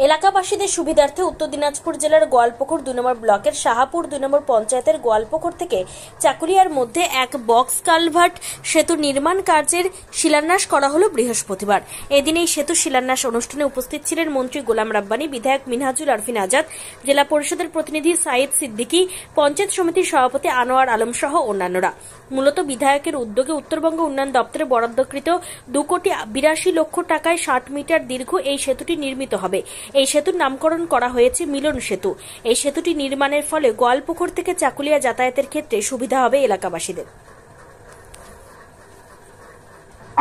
এলাকাবাসীদের সুবিধার্থে উত্তর দিনাজপুর জেলার গোয়ালপুকুর ২ নম্বর ব্লকের শাহাপুর ২ নম্বর পঞ্চায়েতের গোয়ালপুকুর থেকে চাকুলিয়ার মধ্যে এক বক্স কালভার্ট সেতু নির্মাণ কার্যের শিলান্যাস করা হলো বৃহস্পতিবার। এদিন এই সেতু শিলান্যাস অনুষ্ঠানে উপস্থিত ছিলেন মন্ত্রী গোলাম রাব্বানী, বিধায়ক মিনহাজুল আরফিন আজাদ, জেলা পরিষদের প্রতিনিধি সাইদ সিদ্দিকী, পঞ্চায়েত সমিতির সভাপতি আনোয়ার আলম সহ অন্যান্যরা। মূলত বিধায়কের উদ্যোগে উত্তরবঙ্গ উন্নয়ন দপ্তরে বরাদ্দকৃত 2,82,00,000 টাকায় 60 মিটার দীর্ঘ এই সেতুটি নির্মিত হবে। এই সেতুর নামকরণ করা হয়েছে মিলন সেতু। এই সেতুটি নির্মাণের ফলে গোয়ালপুকুর থেকে চাকুলিয়া যাতায়াতের ক্ষেত্রে সুবিধা হবে এলাকাবাসীদের।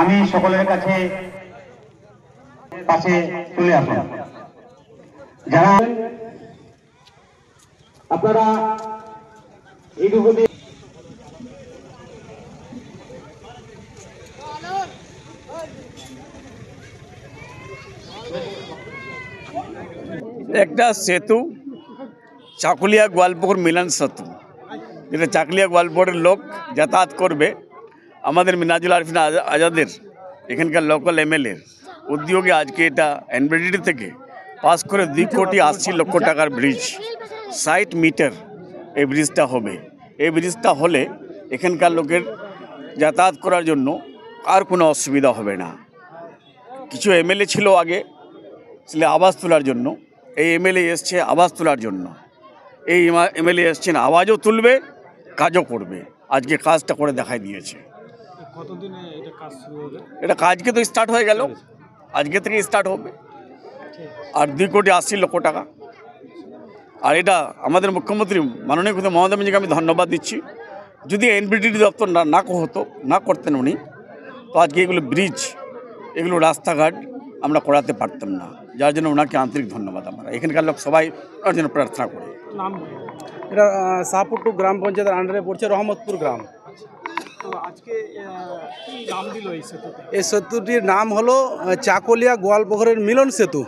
আমি সকলের কাছে পাশে চলে আসুন। যারা আপনারা এইটুকু একটা সেতু চাকুলিয়া গোয়ালপুকুর মিলন সেতু, যেটা চাকুলিয়া গোয়ালপুরের লোক যাতায়াত করবে। আমাদের মিনহাজুল আরফিন আজাদের এখানকার লোকাল এমএলএর উদ্যোগে আজকে এটা এনবিডিডি থেকে পাস করে 2,80,00,000 টাকার ব্রিজ, 60 মিটার এই ব্রিজটা হবে। এই ব্রিজটা হলে এখানকার লোকের যাতায়াত করার জন্য আর কোনো অসুবিধা হবে না। কিছু এমএলএ ছিল আগে আওয়াজ তোলার জন্য, এই এমএলএ এসছে আওয়াজ তোলার জন্য। এই এমএলএ এসছেন আওয়াজও তুলবে, কাজও করবে। আজকে কাজটা করে দেখাই দিয়েছে। কতদিনে এটা কাজ শুরু হবে? এটা কাজকে তো স্টার্ট হয়ে গেল, আজকে থেকে স্টার্ট হবে। আর 2,80,00,000 টাকা। আর এটা আমাদের মুখ্যমন্ত্রী মাননীয় মমতা ব্যানার্জিকে আমি ধন্যবাদ দিচ্ছি। যদি এনবিডিডি দপ্তর না করতেন উনি, তো আজকে এগুলো ব্রিজ, এগুলো রাস্তাঘাট আমরা করাতে পারতাম না। যার জন্য ওনাকে আন্তরিক ধন্যবাদ। আমরা এখানকার লোক সবাই ওনার জন্য প্রার্থনা করি। এটা শাহপুর টু গ্রাম পঞ্চায়েতের আন্ডারে পড়ছে, রহমতপুর গ্রাম। তো আজকে কি নাম দিল এই সেতুতে? এই সেতুটির নাম হলো চাকুলিয়া গোয়ালপুকুরের মিলন সেতু।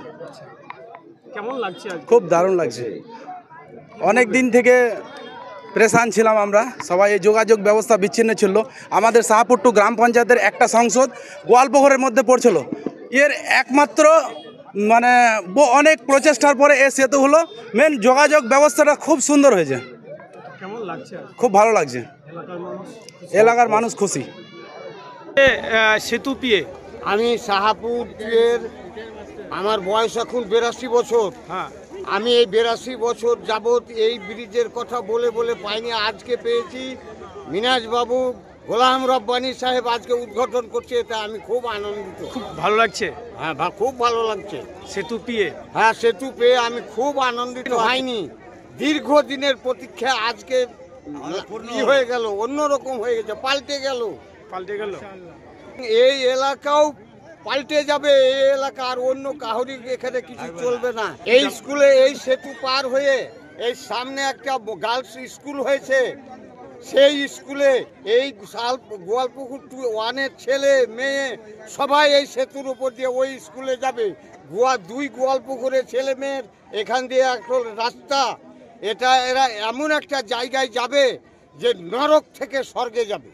কেমন লাগছে? খুব দারুণ লাগছে। অনেক দিন থেকে প্রেশান ছিলাম আমরা সবাই, এই যোগাযোগ ব্যবস্থা বিচ্ছিন্ন ছিল। আমাদের শাহপুর টু গ্রাম পঞ্চায়েতের একটা সংসদ গোয়ালপুকুরের মধ্যে পড়ছিল। এর একমাত্র অনেক প্রচেষ্টার পরে এই সেতু হলো। মেন যোগাযোগ ব্যবস্থাটা খুব সুন্দর হয়েছে। কেমন লাগছে? খুব ভালো লাগছে। এলাকার মানুষ খুশি। সেতু পেয়ে আমি শাহাপুরের, আমার বয়স এখন 82 বছর। হ্যাঁ, আমি এই 82 বছর যাবৎ এই ব্রিজের কথা বলে বলে পাইনি। আজকে পেয়েছি। মিনহাজবাবু গোলাম রাব্বানী সাহেব আজকে উদ্ঘাটন করছে, এটা আমি খুব আনন্দিত। খুব ভালো লাগছে। হ্যাঁ, খুব ভালো লাগছে সেতু পেয়ে। হ্যাঁ, সেতু পেয়ে আমি খুব আনন্দিত হয়নি। দীর্ঘদিনের প্রতীক্ষা আজকে কি হয়ে গেল, অন্যরকম হয়ে গেছে, পাল্টে গেল। এই এলাকাও পাল্টে যাবে। এই এলাকা আর অন্য কাহরি এখানে কিছু চলবে না। এই স্কুলে এই সেতু পার হয়ে এই সামনে একটা গার্লস স্কুল হয়েছে, সেই স্কুলে এই গোয়ালপুকুর 1-এর ছেলে মেয়ে সবাই এই সেতুর উপর দিয়ে ওই স্কুলে যাবে। 2 গোয়ালপুকুরের ছেলে মেয়ের এখান দিয়ে একটা রাস্তা, এরা এমন একটা জায়গায় যাবে যে নরক থেকে স্বর্গে যাবে।